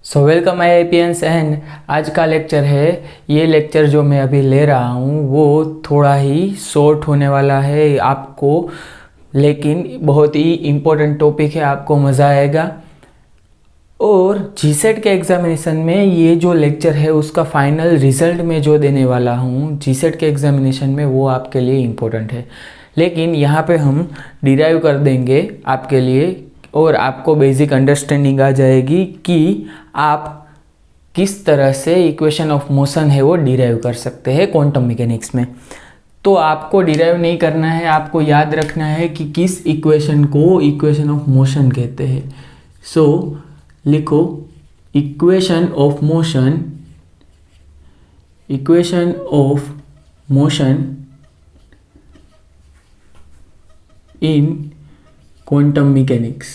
Welcome I एपीएंस and आज का lecture है। ये लेक्चर जो मैं अभी ले रहा हूँ वो थोड़ा ही शॉर्ट होने वाला है आपको, लेकिन बहुत ही इम्पोर्टेंट टॉपिक है, आपको मज़ा आएगा। और जीसेट के एग्ज़ामिनेशन में ये जो लेक्चर है उसका फाइनल रिज़ल्ट में जो देने वाला हूँ जीसेट के एग्ज़ामिनेशन में, वो आपके लिए इम्पोर्टेंट है। लेकिन यहाँ पे हम डिराइव कर देंगे आपके लिए और आपको बेसिक अंडरस्टैंडिंग आ जाएगी कि आप किस तरह से इक्वेशन ऑफ मोशन है वो डिराइव कर सकते हैं क्वांटम मैकेनिक्स में। तो आपको डिराइव नहीं करना है, आपको याद रखना है कि किस इक्वेशन को इक्वेशन ऑफ मोशन कहते हैं। सो लिखो equation of motion, equation of motion in quantum mechanics.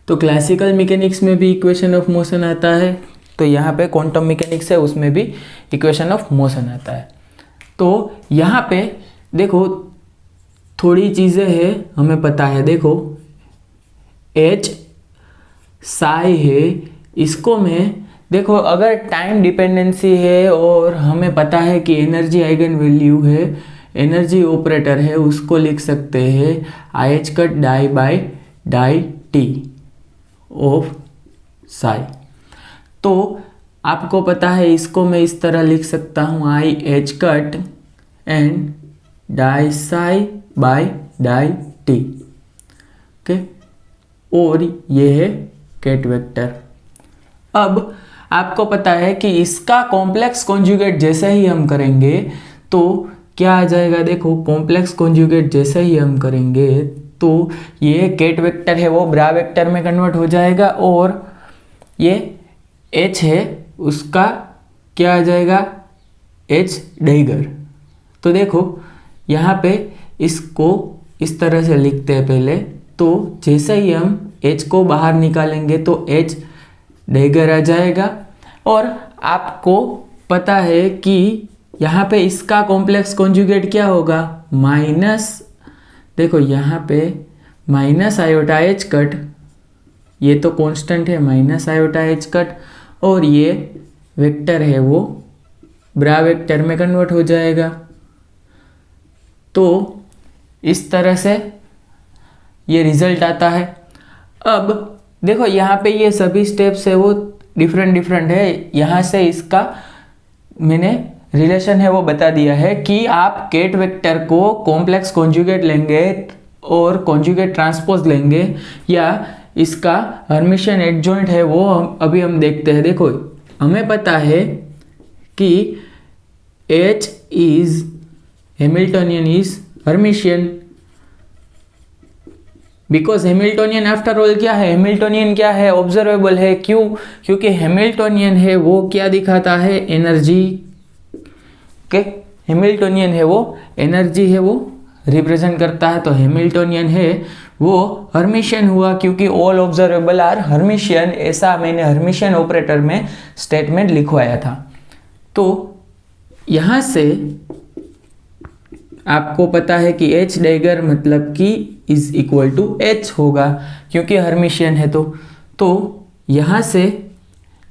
तो क्लासिकल मैकेनिक्स में भी इक्वेशन ऑफ मोशन आता है, तो यहाँ पे क्वांटम मैकेनिक्स है उसमें भी इक्वेशन ऑफ मोशन आता है। तो यहाँ पे देखो थोड़ी चीज़ें हैं हमें पता है। देखो एच साई है, इसको मैं देखो अगर टाइम डिपेंडेंसी है और हमें पता है कि एनर्जी आइगन वैल्यू है, एनर्जी ऑपरेटर है, उसको लिख सकते हैं I H cut die by die T of psi. तो आपको पता है इसको मैं इस तरह लिख सकता हूँ I H cut and die psi by die T. Okay, और ये है केट वेक्टर। अब आपको पता है कि इसका कॉम्प्लेक्स कॉन्जुगेट जैसे ही हम करेंगे तो क्या आ जाएगा। देखो कॉम्प्लेक्स कॉन्जुगेट जैसे ही हम करेंगे तो ये केट वेक्टर है वो ब्रा वेक्टर में कन्वर्ट हो जाएगा, और ये एच है उसका क्या आ जाएगा, एच डेगर। तो देखो यहाँ पे इसको इस तरह से लिखते हैं पहले, तो जैसे ही हम एच को बाहर निकालेंगे तो एच डेगर आ जाएगा। और आपको पता है कि यहाँ पे इसका कॉम्प्लेक्स कॉन्जुगेट क्या होगा, माइनस, देखो यहाँ पे माइनस आयोटा एच कट, ये तो कांस्टेंट है माइनस आयोटा एच कट, और ये वेक्टर है वो ब्रा वेक्टर में कन्वर्ट हो जाएगा। तो इस तरह से ये रिजल्ट आता है। अब देखो यहाँ पे ये सभी स्टेप्स है वो डिफरेंट है। यहाँ से इसका मैंने रिलेशन है वो बता दिया है कि आप केट वेक्टर को कॉम्प्लेक्स कॉन्जुगेट लेंगे और कॉन्जुगेट ट्रांसपोज लेंगे, या इसका हर्मिशियन एडजॉइंट है वो अभी हम देखते हैं। देखो हमें पता है कि H is Hamiltonian is Hermitian, because Hamiltonian after all क्या है, हैमिल्टोनियन क्या है, ऑब्जर्वेबल है। क्यों? क्योंकि हैमिल्टोनियन है वो क्या दिखाता है, एनर्जी के, हैमिल्टोनियन है वो एनर्जी है वो रिप्रेजेंट करता है। तो हैमिल्टोनियन है वो हर्मिशियन हुआ क्योंकि ऑल ऑब्जर्वेबल आर हर्मिशियन, ऐसा मैंने हर्मिशियन ऑपरेटर में स्टेटमेंट लिखवाया था। तो यहाँ से आपको पता है कि एच डेगर मतलब कि इज इक्वल टू एच होगा क्योंकि हर्मिशियन है। तो यहाँ से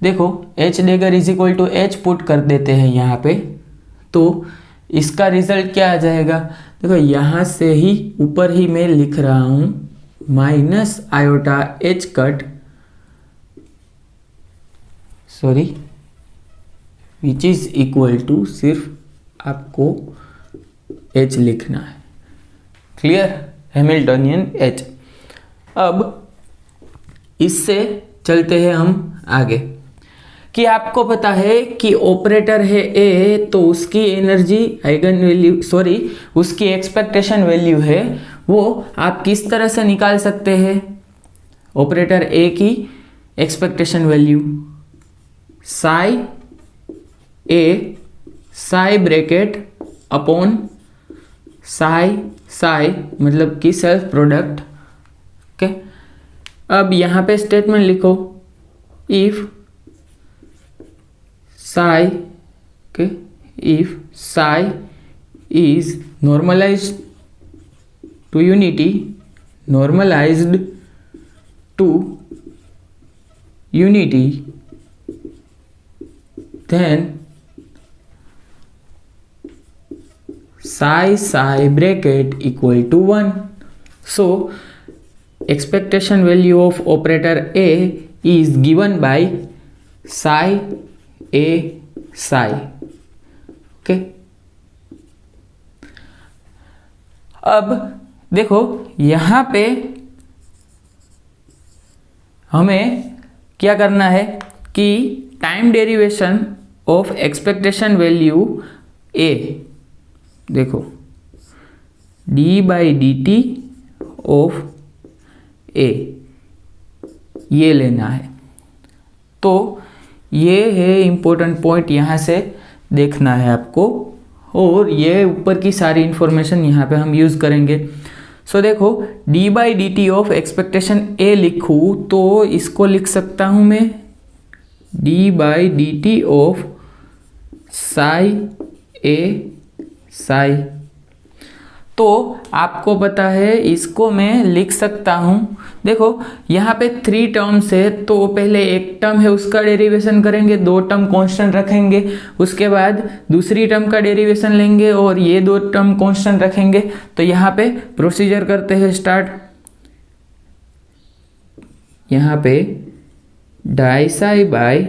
देखो H dagger is equal to H put कर देते हैं यहाँ पे, तो इसका रिजल्ट क्या आ जाएगा। देखो यहाँ से ही ऊपर ही मैं लिख रहा हूँ minus iota H cut, sorry, which is equal to, सिर्फ आपको एच लिखना है, क्लियर, हैमिल्टोनियन एच। अब इससे चलते हैं हम आगे कि आपको पता है कि ऑपरेटर है ए, तो उसकी एनर्जी आइगन वैल्यू, सॉरी उसकी एक्सपेक्टेशन वैल्यू है वो आप किस तरह से निकाल सकते हैं। ऑपरेटर ए की expectation value Sai A, Sai bracket upon Sai Sai मतलब कि सेल्फ प्रोडक्ट। ओके, अब यहाँ पे स्टेटमेंट लिखो if psi, okay, if psi is normalized to unity, normalized to unity, then psi bracket equal to 1. So expectation value of operator A is given by psi A psi. Okay. अब देखो यहाँ पे हमें क्या करना है कि time derivation of expectation value A, देखो D by D T of A ये लेना है। तो ये है इम्पोर्टेंट पॉइंट, यहाँ से देखना है आपको, और ये ऊपर की सारी इंफॉर्मेशन यहाँ पे हम यूज़ करेंगे। सो देखो D by D T of expectation A लिखूँ तो इसको लिख सकता हूँ मैं D by D T of psi A psi. तो आपको पता है इसको मैं लिख सकता हूँ, देखो यहाँ पे 3 टर्म्स है, तो पहले एक टर्म है उसका डेरिवेशन करेंगे, 2 टर्म कांस्टेंट रखेंगे, उसके बाद दूसरी टर्म का डेरिवेशन लेंगे और ये 2 टर्म कांस्टेंट रखेंगे। तो यहाँ पे प्रोसीजर करते हैं स्टार्ट। यहाँ पे die psi by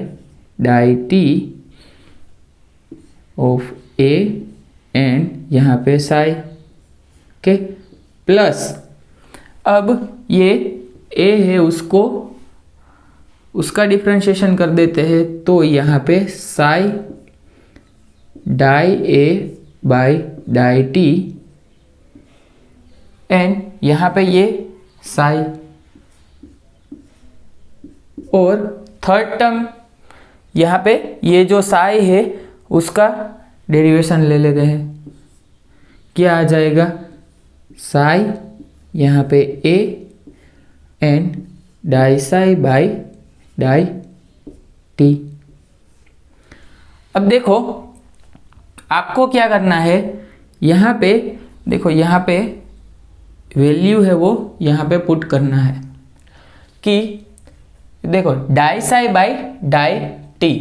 die T of A and यहाँ पे साई के प्लस, अब ये a है उसको उसका डिफ्रेंशिएशन कर देते हैं, तो यहाँ पे psi die A by die T and यहाँ पे ये साई, और थर्ड टर्म यहाँ पे ये जो साई है उसका डेरिवेशन ले लेते हैं। क्या आ जाएगा साई यहाँ पे A and die psi by die T. अब देखो आपको क्या करना है, यहाँ पे देखो यहाँ पे वैल्यू है वो यहाँ पे पुट करना है कि देखो die psi by die T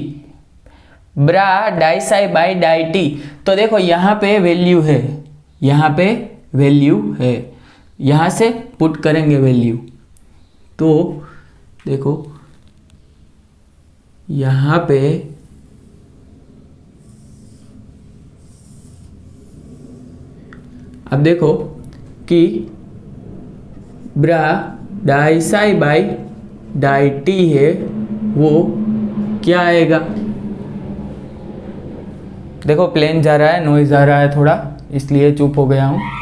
bra die psi by die T. तो देखो यहाँ पे वैल्यू है, यहाँ पे वैल्यू है, यहाँ से पुट करेंगे वैल्यू। तो देखो यहाँ पे अब देखो कि bra die psi by die T है वो क्या आएगा, देखो प्लेन जा रहा है, नॉइज आ रहा है थोड़ा, इसलिए चुप हो गया हूँ।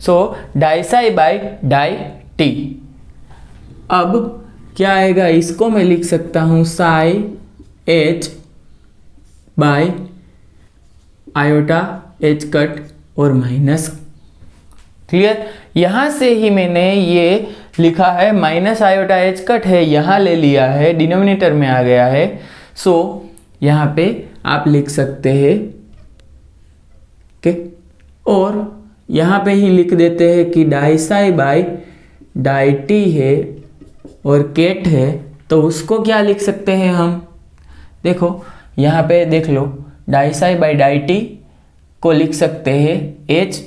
So del psi by die T, अब क्या आएगा, इसको मैं लिख सकता हूँ psi H by iota H cut और माइनस। क्लियर, यहाँ से ही मैंने ये लिखा है माइनस आयोटा एच कट है, यहाँ ले लिया है, डिनोमिनेटर में आ गया है। सो यहाँ पे आप लिख सकते हैं ओके, और यहाँ पे ही लिख देते हैं कि die psi by die T है और केट है, तो उसको क्या लिख सकते हैं हम, देखो यहाँ पे देख लो del psi by die T को लिख सकते हैं एच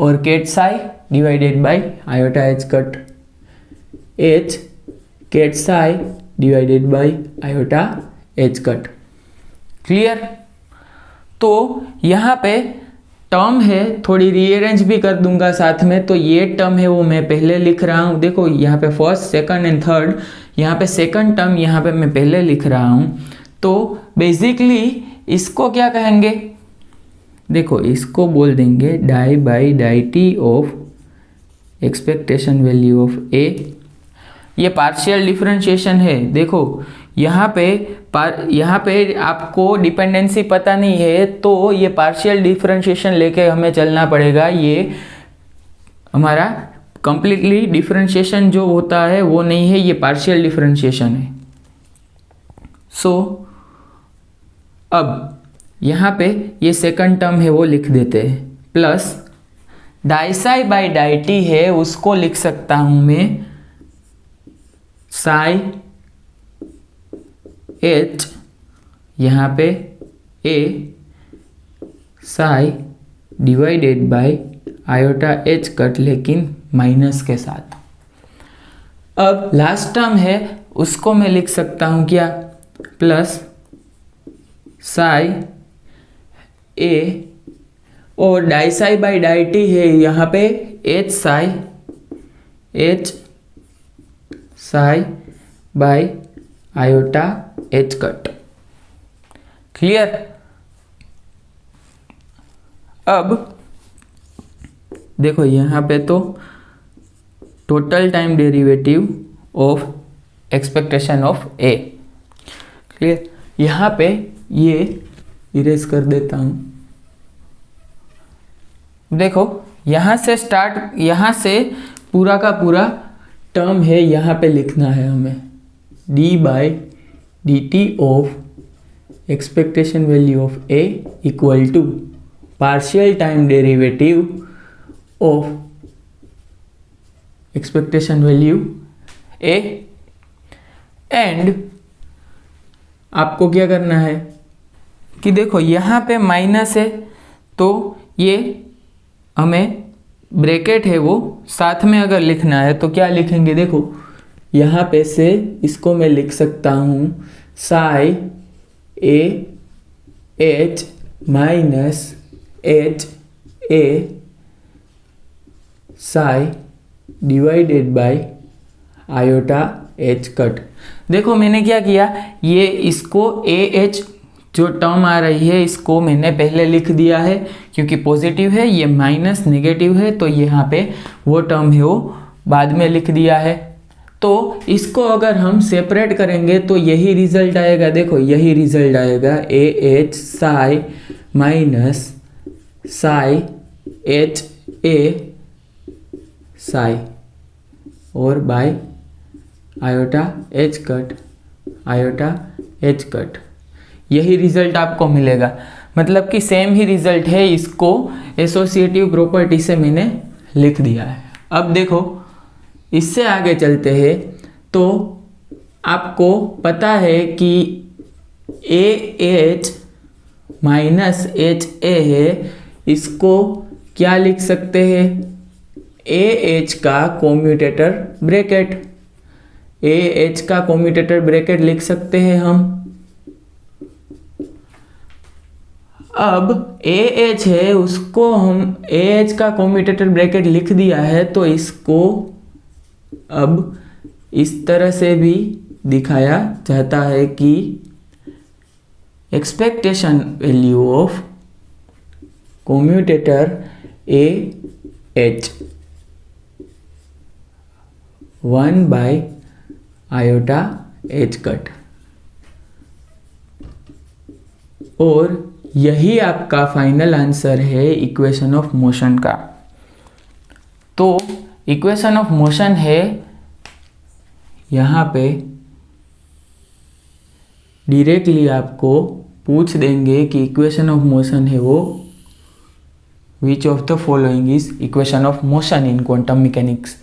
और ket psi divided by iota H cut, H ket psi divided by iota H cut. Clear, तो यहाँ पे टर्म है, थोड़ी रीअरेंज भी कर दूंगा साथ में। तो ये टर्म है वो मैं पहले लिख रहा हूँ, देखो यहाँ पे फर्स्ट सेकंड एंड थर्ड, यहाँ पे सेकंड टर्म यहाँ पे मैं पहले लिख रहा हूँ। तो बेसिकली इसको क्या कहेंगे, देखो इसको बोल देंगे del by die T of expectation value of A. ये पार्शियल डिफरेंशिएशन है, देखो यहाँ पे आपको डिपेंडेंसी पता नहीं है, तो ये पार्शियल डिफरेंशिएशन लेके हमें चलना पड़ेगा। ये हमारा कंप्लीटली डिफरेंशिएशन जो होता है वो नहीं है, ये पार्शियल डिफरेंशिएशन है। सो अब यहाँ पे ये सेकंड टर्म है वो लिख देते हैं, plus die psi by die T है उसको लिख सकता हूँ मैं साई एच, यहाँ पे A psi divided by iota H cut, लेकिन माइनस के साथ। अब लास्ट टर्म है उसको मैं लिख सकता हूँ क्या, प्लस साई ए, और die psi by die T है यहाँ पे H psi by iota H cut. Clear. अब देखो यहाँ पे तो total time derivative of expectation of A. Clear. यहाँ पे ये इरेज कर देता हूँ। देखो यहाँ से स्टार्ट, यहाँ से पूरा का पूरा टर्म है, यहाँ पे लिखना है हमें D by D T of expectation value of A equal to partial time derivative of expectation value A. And आपको क्या करना है कि देखो यहाँ पे माइनस है तो ये हमें ब्रैकेट है वो साथ में अगर लिखना है तो क्या लिखेंगे, देखो यहाँ पे से इसको मैं लिख सकता हूँ Sai A H minus H A psi divided by iota H cut. देखो मैंने क्या किया, ये इसको ए एच जो टर्म आ रही है इसको मैंने पहले लिख दिया है क्योंकि पॉजिटिव है, ये माइनस नेगेटिव है तो यहाँ पे वो टर्म है वो बाद में लिख दिया है। तो इसको अगर हम सेपरेट करेंगे तो यही रिजल्ट आएगा। देखो यही रिजल्ट आएगा A H Sai minus psi H A Sai और बाय आयोटा एच कट, यही रिजल्ट आपको मिलेगा। मतलब कि सेम ही रिजल्ट है, इसको एसोसिएटिव प्रॉपर्टी से मैंने लिख दिया है। अब देखो इससे आगे चलते हैं तो आपको पता है कि A H minus H A है, इसको क्या लिख सकते हैं, ए एच का कॉम्यूटेटर ब्रैकेट, ए एच का कॉम्यूटेटर ब्रैकेट लिख सकते हैं हम। अब ए एच है उसको हम ए एच का कॉम्यूटेटर ब्रैकेट लिख दिया है तो इसको अब इस तरह से भी दिखाया जाता है कि expectation value of commutator A H 1 by iota H cut, और यही आपका फाइनल आंसर है इक्वेशन ऑफ मोशन का। तो इक्वेशन ऑफ मोशन है यहाँ पे डायरेक्टली आपको पूछ देंगे कि इक्वेशन ऑफ मोशन है वो which of the following is equation of motion in quantum mechanics,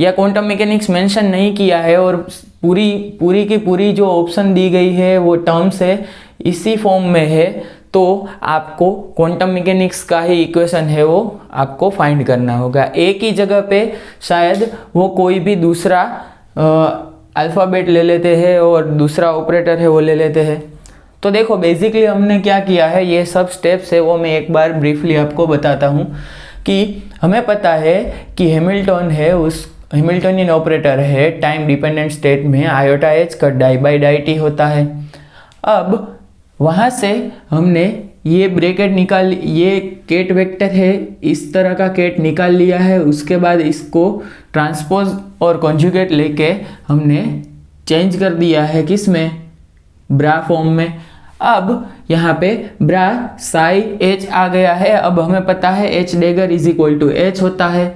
या क्वांटम मैकेनिक्स मेंशन नहीं किया है और पूरी की पूरी जो ऑप्शन दी गई है वो टर्म्स है इसी फॉर्म में है, तो आपको क्वांटम मैकेनिक्स का ही इक्वेशन है वो आपको फाइंड करना होगा। एक ही जगह पे शायद वो कोई भी दूसरा अल्फ़ाबेट ले लेते हैं और दूसरा ऑपरेटर है वो ले लेते हैं। तो देखो बेसिकली हमने क्या किया है, ये सब स्टेप्स है वो मैं एक बार ब्रीफली आपको बताता हूँ कि हमें पता है कि हैमिल्टन है, उस हैमिल्टनियन ऑपरेटर है टाइम डिपेंडेंट स्टेट में आयोटा एच का डाई बाई डाई टी होता है। अब वहाँ से हमने ये ब्रैकेट निकाल, ये केट वेक्टर है इस तरह का केट निकाल लिया है, उसके बाद इसको ट्रांसपोज और कॉन्जुगेट लेके हमने चेंज कर दिया है किस में, ब्रा फॉर्म में। अब यहाँ पे ब्रा साई एच आ गया है, अब हमें पता है H dagger is equal to H होता है,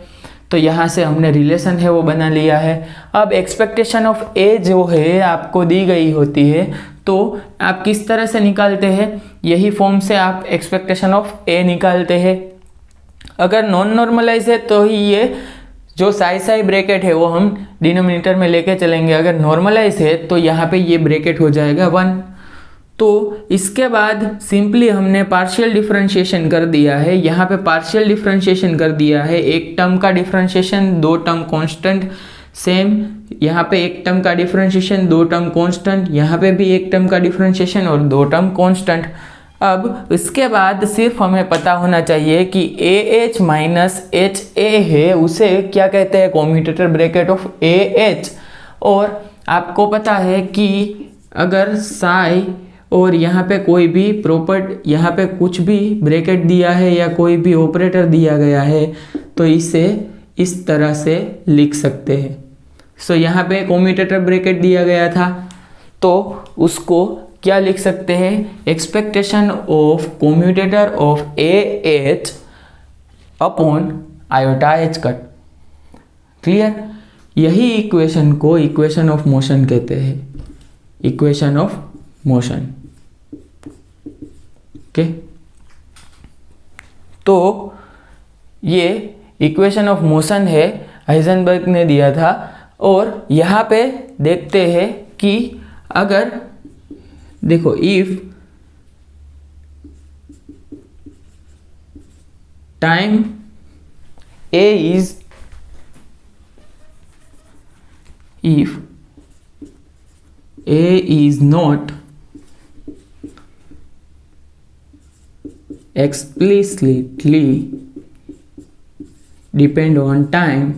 तो यहाँ से हमने रिलेशन है वो बना लिया है। अब एक्सपेक्टेशन ऑफ ए जो है आपको दी गई होती है तो आप किस तरह से निकालते हैं, यही फॉर्म से आप एक्सपेक्टेशन ऑफ ए निकालते हैं। अगर नॉन नॉर्मलाइज है तो ही ये जो साई ब्रैकेट है वो हम डिनोमिनेटर में लेके चलेंगे। अगर नॉर्मलाइज है तो यहाँ पे ये ब्रैकेट हो जाएगा 1। तो इसके बाद सिंपली हमने पार्शियल डिफरेंशिएशन कर दिया है। यहाँ पे पार्शियल डिफरेंशिएशन कर दिया है, एक टर्म का डिफरेंशिएशन, 2 टर्म कांस्टेंट। सेम यहाँ पे एक टर्म का डिफरेंशिएशन, 2 टर्म कांस्टेंट, यहाँ पे भी एक टर्म का डिफरेंशिएशन और 2 टर्म कांस्टेंट। अब इसके बाद सिर्फ हमें पता होना चाहिए कि AH माइनस HA है, उसे क्या कहते हैं, कम्यूटेटर ब्रैकेट ऑफ AH। और आपको पता है कि अगर साई और यहाँ पे कोई भी यहाँ पे कुछ भी ब्रैकेट दिया है या कोई भी ऑपरेटर दिया गया है तो इसे इस तरह से लिख सकते हैं। सो यहाँ पे कम्यूटेटर ब्रैकेट दिया गया था तो उसको क्या लिख सकते हैं, expectation of commutator of AH upon iota H cut. Clear? यही इक्वेशन को इक्वेशन ऑफ मोशन कहते हैं, इक्वेशन ऑफ मोशन। ओके, तो ये इक्वेशन ऑफ मोशन है, हाइजेनबर्ग ने दिया था। और यहाँ पे देखते हैं कि अगर देखो if time A is if A is not explicitly depend on time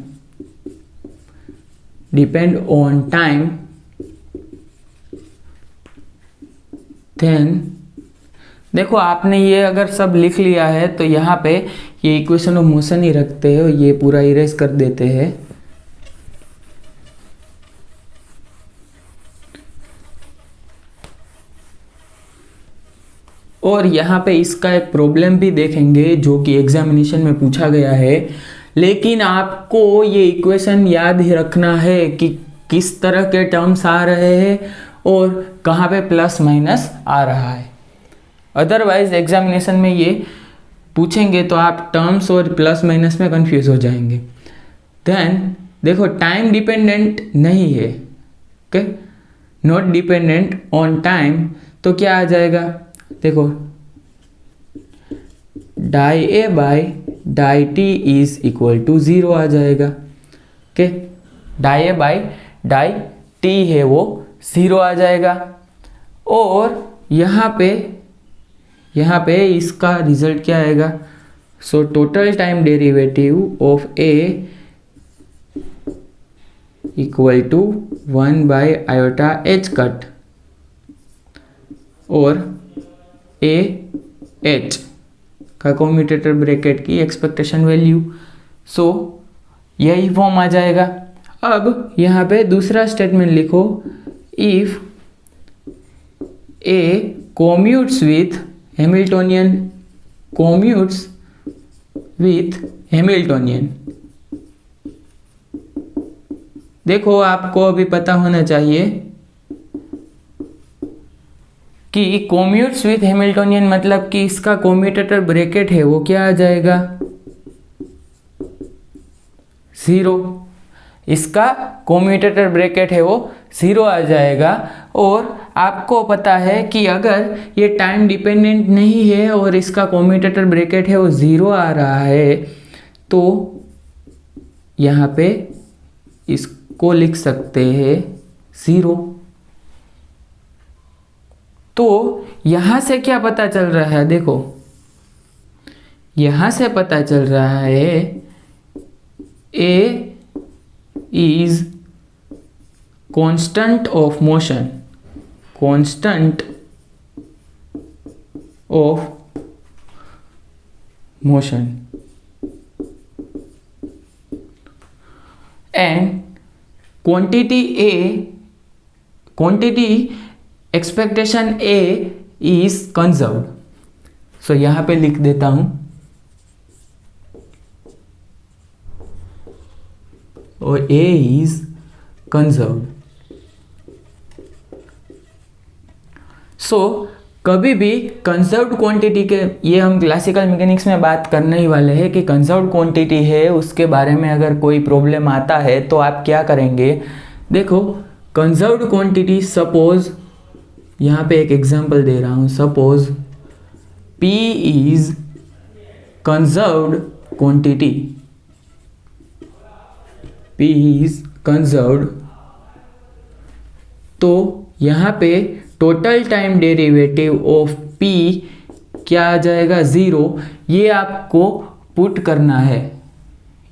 then देखो आपने ये अगर सब लिख लिया है तो यहाँ पे ये इक्वेशन ऑफ मोशन ही रखते हैं और ये पूरा इरेज कर देते हैं। और यहाँ पे इसका एक प्रॉब्लम भी देखेंगे जो कि एग्जामिनेशन में पूछा गया है, लेकिन आपको ये इक्वेशन याद ही रखना है कि किस तरह के टर्म्स आ रहे हैं और कहाँ पे प्लस माइनस आ रहा है। अदरवाइज एग्जामिनेशन में ये पूछेंगे तो आप टर्म्स और प्लस माइनस में कंफ्यूज हो जाएंगे। देन देखो टाइम डिपेंडेंट नहीं है, okay, not dependent on time, तो क्या आ जाएगा, देखो डाई A बाई डाई T इज इक्वल टू 0 आ जाएगा। ओके, डाई A बाई डाई T है वो 0 आ जाएगा। और यहाँ पे इसका रिजल्ट क्या आएगा, so total time derivative of A equal to 1 by iota H cut और AH का कम्यूटेटर ब्रैकेट की एक्सपेक्टेशन वैल्यू। सो यही फॉर्म आ जाएगा। अब यहाँ पे दूसरा स्टेटमेंट लिखो, if A commutes with Hamiltonian, देखो आपको अभी पता होना चाहिए कि कॉम्यूट्स विथ हैमिल्टोनियन मतलब कि इसका कम्यूटेटर ब्रैकेट है वो क्या आ जाएगा, 0। इसका कम्यूटेटर ब्रैकेट है वो 0 आ जाएगा। और आपको पता है कि अगर ये टाइम डिपेंडेंट नहीं है और इसका कम्यूटेटर ब्रैकेट है वो 0 आ रहा है तो यहाँ पे इसको लिख सकते हैं 0। तो यहाँ से क्या पता चल रहा है, देखो यहाँ से पता चल रहा है A is constant of motion, and quantity expectation A is conserved। सो यहाँ पे लिख देता हूँ, और A is conserved। सो कभी भी कंजर्व्ड क्वांटिटी के, ये हम क्लासिकल मैकेनिक्स में बात करने ही वाले हैं कि कंजर्व्ड क्वांटिटी है उसके बारे में अगर कोई प्रॉब्लम आता है तो आप क्या करेंगे। देखो कंजर्व्ड क्वांटिटी, सपोज यहाँ पे एक एग्जांपल दे रहा हूँ, suppose P is conserved quantity, P is conserved, तो यहाँ पे total time derivative of P क्या आ जाएगा, 0। ये आपको पुट करना है,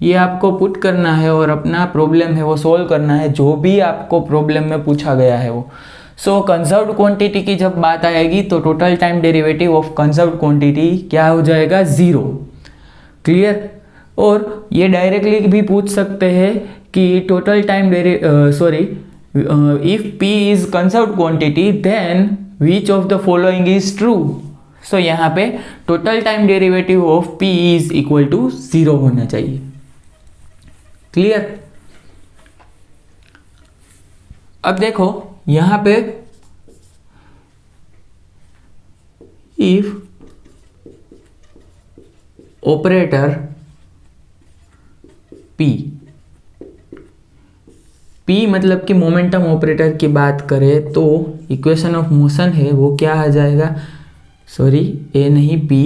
ये आपको पुट करना है और अपना प्रॉब्लम है वो सॉल्व करना है, जो भी आपको प्रॉब्लम में पूछा गया है वो। सो कंजर्व्ड क्वांटिटी की जब बात आएगी तो total time derivative of conserved quantity क्या हो जाएगा, 0। क्लियर। और ये डायरेक्टली भी पूछ सकते हैं कि total time if P is conserved quantity then which of the following is true। so यहाँ पे total time derivative of P is equal to 0 होना चाहिए। क्लियर। अब देखो यहाँ पे if ऑपरेटर P मतलब कि मोमेंटम ऑपरेटर की बात करें तो इक्वेशन ऑफ मोशन है वो क्या आ जाएगा, ए नहीं P,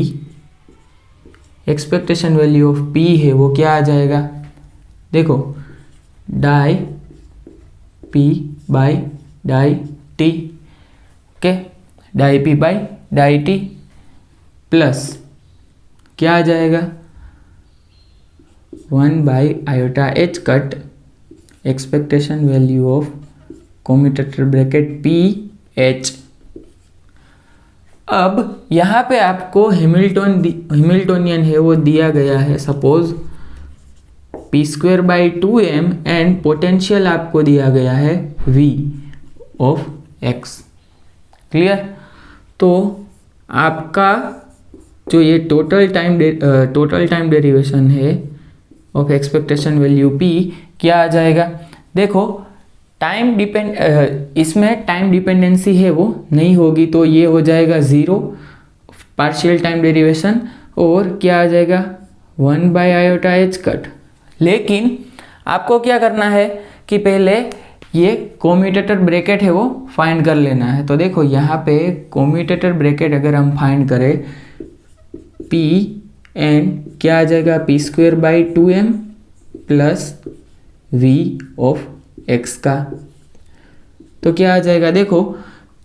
expectation value of P है वो क्या आ जाएगा, देखो डाई P बाई डाई T, ओके, डाई P बाई डाई T प्लस क्या आ जाएगा 1 by iota H cut expectation value of commutator bracket P H. अब यहाँ पे आपको हैमिल्टोनियन है वो दिया गया है, suppose P square by 2m and potential आपको दिया गया है v ऑफ x। क्लियर। तो आपका जो ये टोटल टाइम डेरिवेशन है ऑफ एक्सपेक्टेशन वैल्यू p क्या आ जाएगा, देखो इसमें टाइम डिपेंडेंसी है वो नहीं होगी तो ये हो जाएगा 0 पार्शियल टाइम डेरिवेशन, और क्या आ जाएगा 1 बाई आयोटा एच कट। लेकिन आपको क्या करना है कि पहले ये कम्यूटेटर ब्रैकेट है वो फाइंड कर लेना है। तो देखो यहाँ पे कम्यूटेटर ब्रैकेट अगर हम फाइंड करें P एंड क्या आ जाएगा P square by 2m plus v of x का, तो क्या आ जाएगा, देखो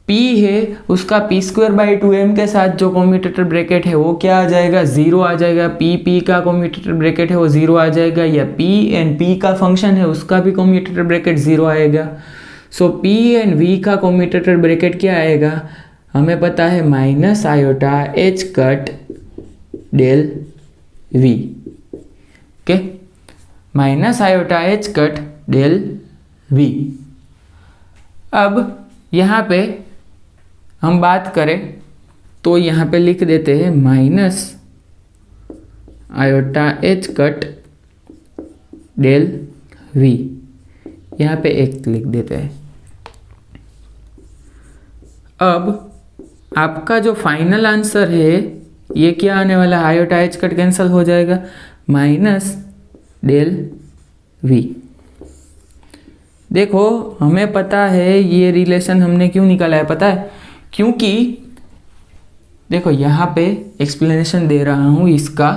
p है उसका p स्क्वायर बाई 2m के साथ जो कम्यूटेटर ब्रैकेट है वो क्या आ जाएगा, 0 आ जाएगा। p का कम्यूटेटर ब्रैकेट है वो 0 आ जाएगा, या p एंड p का फंक्शन है उसका भी कम्यूटेटर ब्रैकेट 0 आएगा। सो p एंड v का कम्यूटेटर ब्रैकेट क्या आएगा, हमें पता है minus iota h cut del v, okay, minus iota H cut del v। अब यहाँ पे हम बात करें तो यहाँ पे लिख देते हैं minus iota H cut del v, यहाँ पे एक लिख देते हैं। अब आपका जो फाइनल आंसर है ये क्या आने वाला है, आयोटा एच कट कैंसिल हो जाएगा, माइनस डेल v। देखो हमें पता है ये रिलेशन हमने क्यों निकाला है, पता है, क्योंकि देखो यहाँ पे एक्सप्लेनेशन दे रहा हूँ, इसका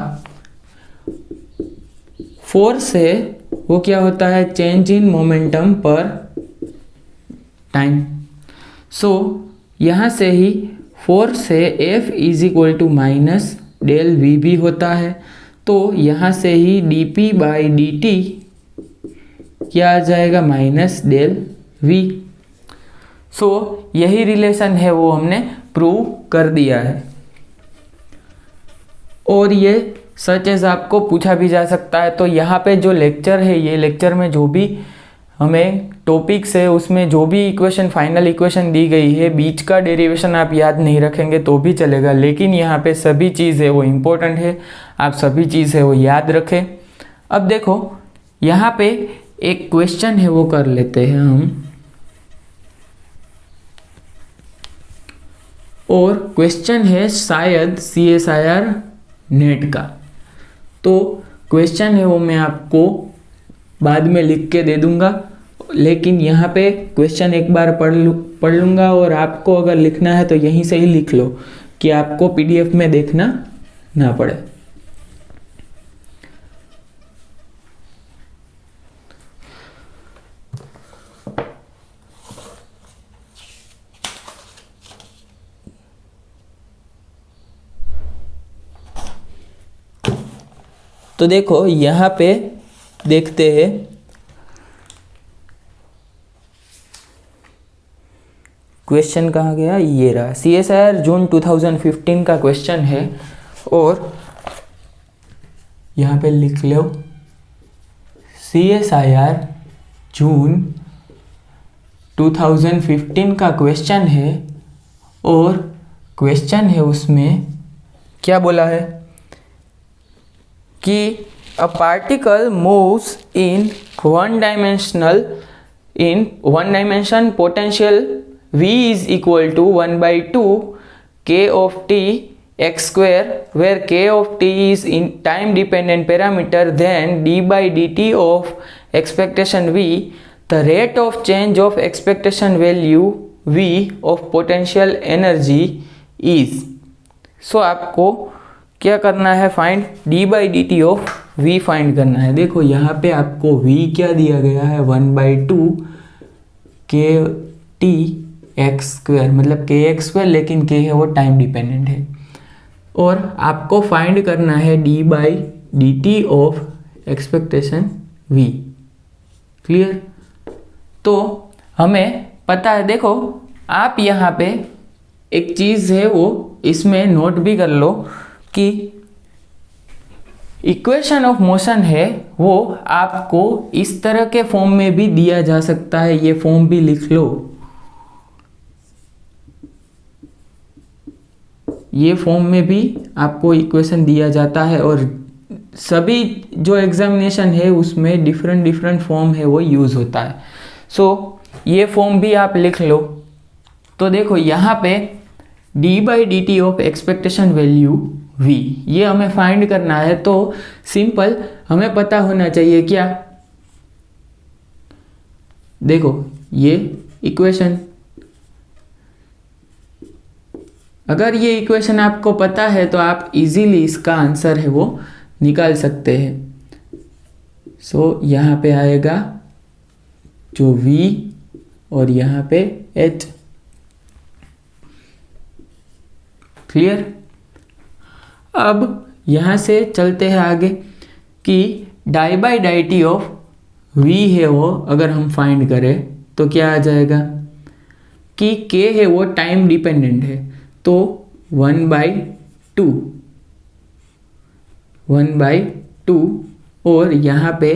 फोर्स है वो क्या होता है, change in momentum per time. So यहाँ से ही फोर्स है F is equal to minus del v भी होता है, तो यहाँ से ही dp बाई dt क्या आ जाएगा, माइनस डेल v। सो यही रिलेशन है वो हमने प्रूव कर दिया है, और ये सच एज आपको पूछा भी जा सकता है। तो यहाँ पे जो लेक्चर है, ये लेक्चर में जो भी हमें टॉपिक्स है उसमें जो भी इक्वेशन, फाइनल इक्वेशन दी गई है, बीच का डेरिवेशन आप याद नहीं रखेंगे तो भी चलेगा, लेकिन यहाँ पे सभी चीज़ है वो इम्पोर्टेंट है, आप सभी चीज़ है वो याद रखें। अब देखो यहाँ पे एक क्वेश्चन है वो कर लेते हैं हम। और क्वेश्चन है शायद CSIR नेट का। तो क्वेश्चन है वो मैं आपको बाद में लिख के दे दूंगा, लेकिन यहाँ पे क्वेश्चन एक बार पढ़ लूँगा और आपको अगर लिखना है तो यहीं से ही लिख लो कि आपको PDF में देखना ना पड़े। तो देखो यहाँ पे देखते हैं, क्वेश्चन कहाँ गया, ये रहा। CSIR जून 2015 का क्वेश्चन है और यहाँ पे लिख लो CSIR जून 2015 का क्वेश्चन है और क्वेश्चन है उसमें क्या बोला है कि a particle moves in one dimension potential V is equal to 1/2 k of t x square, where k of t is in time dependent parameter, then d by dt of expectation V, the rate of change of expectation value V of potential energy is। सो आपको क्या करना है, find d by dt of V find करना है। देखो यहाँ पे आपको V क्या दिया गया है, 1/2 k t एक्स स्क्वायर, मतलब के एक्स स्क्वायर, लेकिन के है वो टाइम डिपेंडेंट है। और आपको फाइंड करना है D by D T of expectation V. Clear? तो हमें पता है, देखो आप यहाँ पे एक चीज़ है वो इसमें नोट भी कर लो कि इक्वेशन ऑफ मोशन है वो आपको इस तरह के फॉर्म में भी दिया जा सकता है। ये फॉर्म भी लिख लो, ये फॉर्म में भी आपको इक्वेशन दिया जाता है और सभी जो एग्जामिनेशन है उसमें डिफरेंट फॉर्म है वो यूज़ होता है। सो ये फॉर्म भी आप लिख लो। तो देखो यहाँ पे D by D T of expectation value V, ये हमें फाइंड करना है। तो सिंपल हमें पता होना चाहिए क्या, देखो ये इक्वेशन, अगर ये इक्वेशन आपको पता है तो आप इजीली इसका आंसर है वो निकाल सकते हैं। सो यहाँ पे आएगा जो V और यहाँ पे H। क्लियर? अब यहाँ से चलते हैं आगे कि डाई by die T of V है वो अगर हम फाइंड करें तो क्या आ जाएगा कि K है वो टाइम डिपेंडेंट है, तो 1/2 और यहाँ पे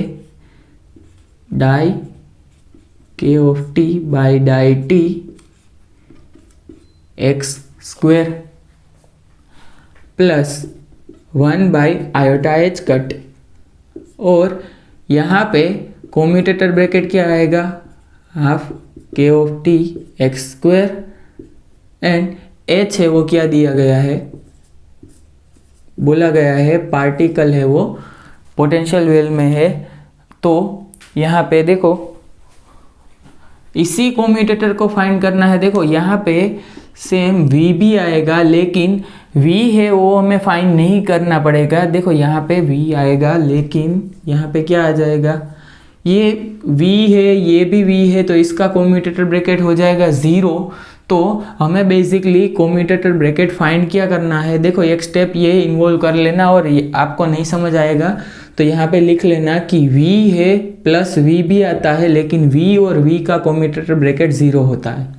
डाई k ऑफ t बाई डाई t x square plus 1/i cut, और यहाँ पे कॉम्यूटेटर ब्रैकेट क्या आएगा, half k of t x square and h है वो क्या दिया गया है, बोला गया है पार्टिकल है वो पोटेंशियल वेल में है। तो यहाँ पे देखो इसी कॉम्यूटेटर को फाइंड करना है। देखो यहाँ पे सेम v भी आएगा, लेकिन v है वो हमें फाइंड नहीं करना पड़ेगा। देखो यहाँ पे v आएगा, लेकिन यहाँ पे क्या आ जाएगा, ये v है ये भी v है, तो इसका कॉम्यूटेटर ब्रैकेट हो जाएगा 0। तो हमें बेसिकली कॉम्यूटेटर ब्रैकेट फाइंड क्या करना है, देखो एक स्टेप ये इन्वॉल्व कर लेना, और ये आपको नहीं समझ आएगा तो यहाँ पे लिख लेना कि v है प्लस v भी आता है, लेकिन v और v का कॉम्यूटेटर ब्रैकेट 0 होता है।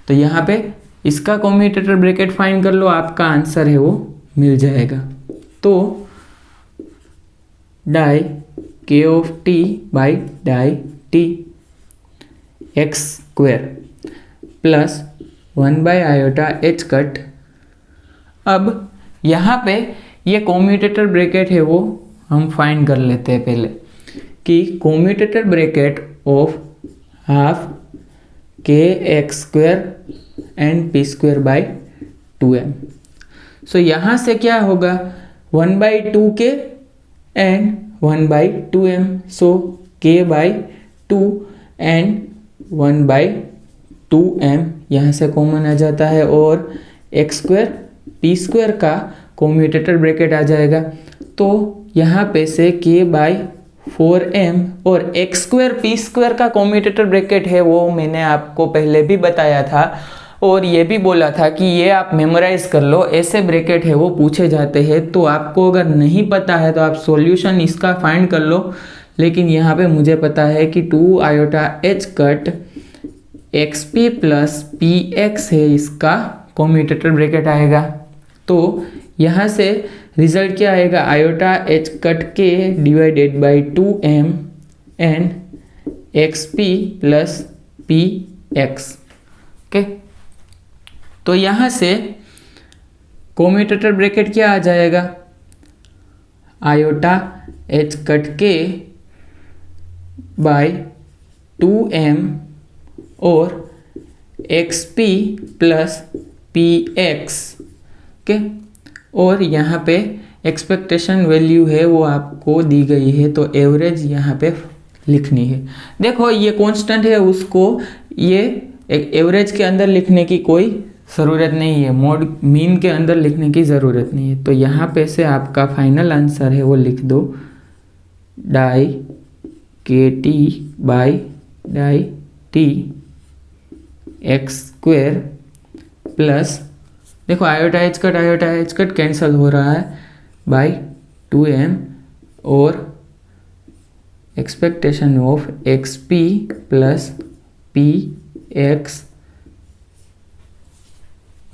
तो यहाँ पे इसका कॉम्यूटेटर ब्रैकेट फाइंड कर लो, आपका आंसर है वो मिल जाएगा। तो डाई k ऑफ t बाई डाई t x square plus 1/i cut. अब यहाँ पे ये कॉम्यूटेटर ब्रैकेट है वो हम फाइंड कर लेते हैं पहले कि commutator bracket of half k x square and p square by 2m। सो यहाँ से क्या होगा 1/2k and 1/2m। So k/2 and 1/2m यहाँ से कॉमन आ जाता है और x² p² का कॉम्यूटेटर ब्रैकेट आ जाएगा। तो यहाँ पे से k/4m और x² p² का कॉम्यूटेटर ब्रैकेट है वो मैंने आपको पहले भी बताया था और ये भी बोला था कि ये आप मेमोराइज कर लो, ऐसे ब्रैकेट है वो पूछे जाते हैं। तो आपको अगर नहीं पता है तो आप सॉल्यूशन इसका फाइंड कर लो, लेकिन यहाँ पे मुझे पता है कि 2 iota h cut xp plus px है, इसका कॉम्यूटेटर ब्रैकेट आएगा। तो यहाँ से रिजल्ट क्या आएगा, iota h cut k divided by 2m and xp plus px। Okay, तो यहाँ से कॉम्यूटेटर ब्रैकेट क्या आ जाएगा, iota h cut k by 2m और xp प्लस px। ओके, और यहाँ पे एक्सपेक्टेशन वैल्यू है वो आपको दी गई है, तो एवरेज यहाँ पे लिखनी है। देखो ये कांस्टेंट है, उसको ये एवरेज के अंदर लिखने की कोई ज़रूरत नहीं है, मोड मीन के अंदर लिखने की ज़रूरत नहीं है। तो यहाँ पे से आपका फाइनल आंसर है वो लिख दो डाई kt बाई डाई t x² प्लस, देखो आयोटा एच कट कैंसिल हो रहा है बाई 2m और expectation of xp plus px।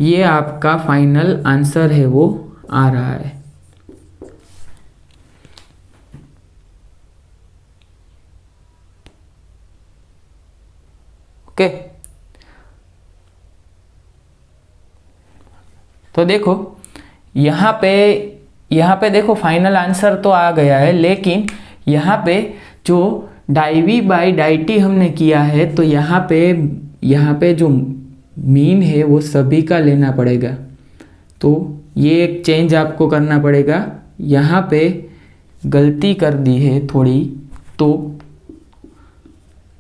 ये आपका फाइनल आंसर है वो आ रहा है। ओके, तो देखो यहाँ पे देखो फाइनल आंसर तो आ गया है, लेकिन यहाँ पे जो डाई वी बाई डाई टी हमने किया है तो यहाँ पे जो मीन है वो सभी का लेना पड़ेगा। तो ये एक चेंज आपको करना पड़ेगा, यहाँ पे गलती कर दी है थोड़ी। तो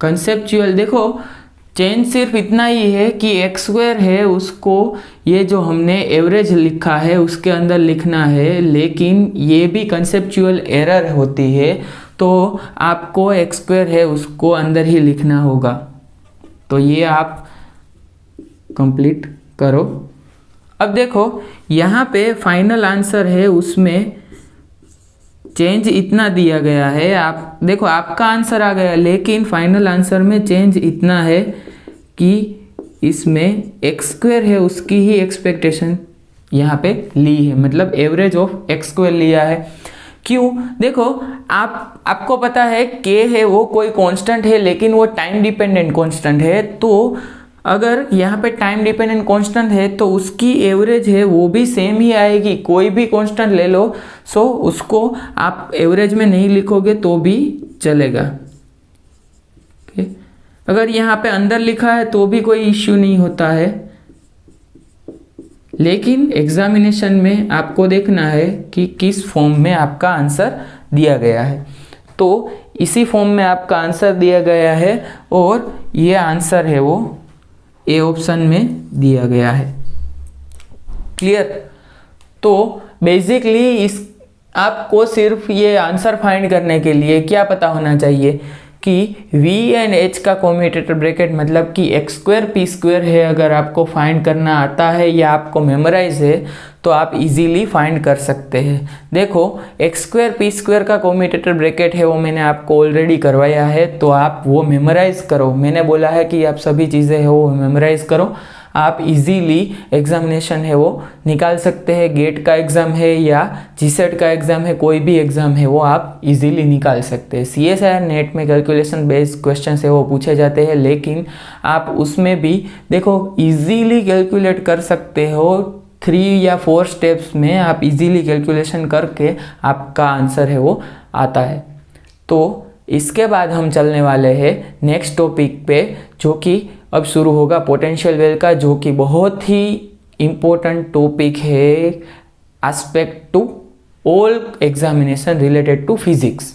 कंसेप्चुअल देखो चेंज सिर्फ इतना ही है कि x² है उसको ये जो हमने एवरेज लिखा है उसके अंदर लिखना है, लेकिन ये भी कंसेप्चुअल एरर होती है, तो आपको x² है उसको अंदर ही लिखना होगा। तो ये आप कंप्लीट करो। अब देखो यहाँ पे फाइनल आंसर है उसमें चेंज इतना दिया गया है, आप देखो आपका आंसर आ गया, लेकिन फाइनल आंसर में चेंज इतना है कि इसमें x² है उसकी ही एक्सपेक्टेशन यहाँ पे ली है, मतलब एवरेज ऑफ x² लिया है। क्यों, देखो आपको पता है k है वो कोई कांस्टेंट है, लेकिन वो टाइम डिपेंडेंट कांस्टेंट है। तो अगर यहाँ पे टाइम डिपेंडेंट कांस्टेंट है तो उसकी एवरेज है वो भी सेम ही आएगी, कोई भी कांस्टेंट ले लो। सो उसको आप एवरेज में नहीं लिखोगे तो भी चलेगा। ओके, अगर यहाँ पे अंदर लिखा है तो भी कोई इश्यू नहीं होता है, लेकिन एग्जामिनेशन में आपको देखना है कि किस फॉर्म में आपका आंसर दिया गया है। तो इसी फॉर्म में आपका आंसर दिया गया है और ये आंसर है वो ए ऑप्शन में दिया गया है। क्लियर। तो बेसिकली इस आपको सिर्फ ये आंसर फाइंड करने के लिए क्या पता होना चाहिए कि v एंड h का कॉम्यूटेटर ब्रैकेट मतलब कि x² p² है। अगर आपको फाइंड करना आता है या आपको मेमोराइज है तो आप इजीली फाइंड कर सकते हैं। देखो x² p² का कॉम्यूटेटर ब्रैकेट है वो मैंने आपको ऑलरेडी करवाया है, तो आप वो मेमोराइज करो। मैंने बोला है कि आप सभी चीज़ें हैं वो मेमोराइज करो, आप इजीली एग्जामिनेशन है वो निकाल सकते हैं। गेट का एग्ज़ाम है या जीसेट का एग्ज़ाम है, कोई भी एग्ज़ाम है वो आप इजीली निकाल सकते हैं। CSIR नेट में कैलकुलेशन बेस्ड क्वेश्चन है वो पूछे जाते हैं, लेकिन आप उसमें भी देखो इजीली कैलकुलेट कर सकते हो। 3 या 4 स्टेप्स में आप इजीली कैलकुलेशन करके आपका आंसर है वो आता है। तो इसके बाद हम चलने वाले हैं नेक्स्ट टॉपिक पे, जो कि अब शुरू होगा पोटेंशियल वेल का, जो कि बहुत ही इम्पोर्टेंट टॉपिक है aspect to all examination related to physics.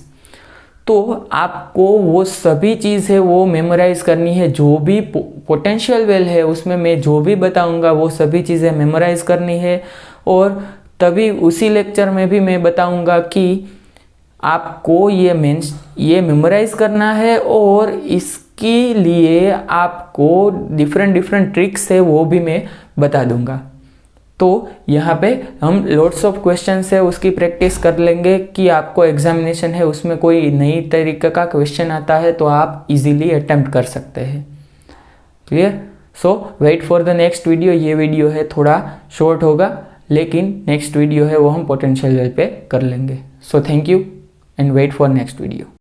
तो आपको वो सभी चीज़ है वो मेमोराइज करनी है, जो भी पोटेंशियल वेल है उसमें मैं जो भी बताऊंगा वो सभी चीज़ें मेमोराइज करनी है। और तभी उसी लेक्चर में भी मैं बताऊंगा कि आपको ये मेमोराइज करना है, और इसके लिए आपको डिफरेंट ट्रिक्स है वो भी मैं बता दूंगा। तो यहाँ पे हम लॉट्स ऑफ क्वेश्चंस है उसकी प्रैक्टिस कर लेंगे कि आपको एग्जामिनेशन है उसमें कोई नई तरीके का क्वेश्चन आता है तो आप इजीली अटेम्प्ट कर सकते हैं। Clear? So wait for the next video. ये वीडियो है थोड़ा शॉर्ट होगा, लेकिन नेक्स्ट वीडियो है वो हम पोटेंशियल वेल पे कर लेंगे। So thank you and wait for next video.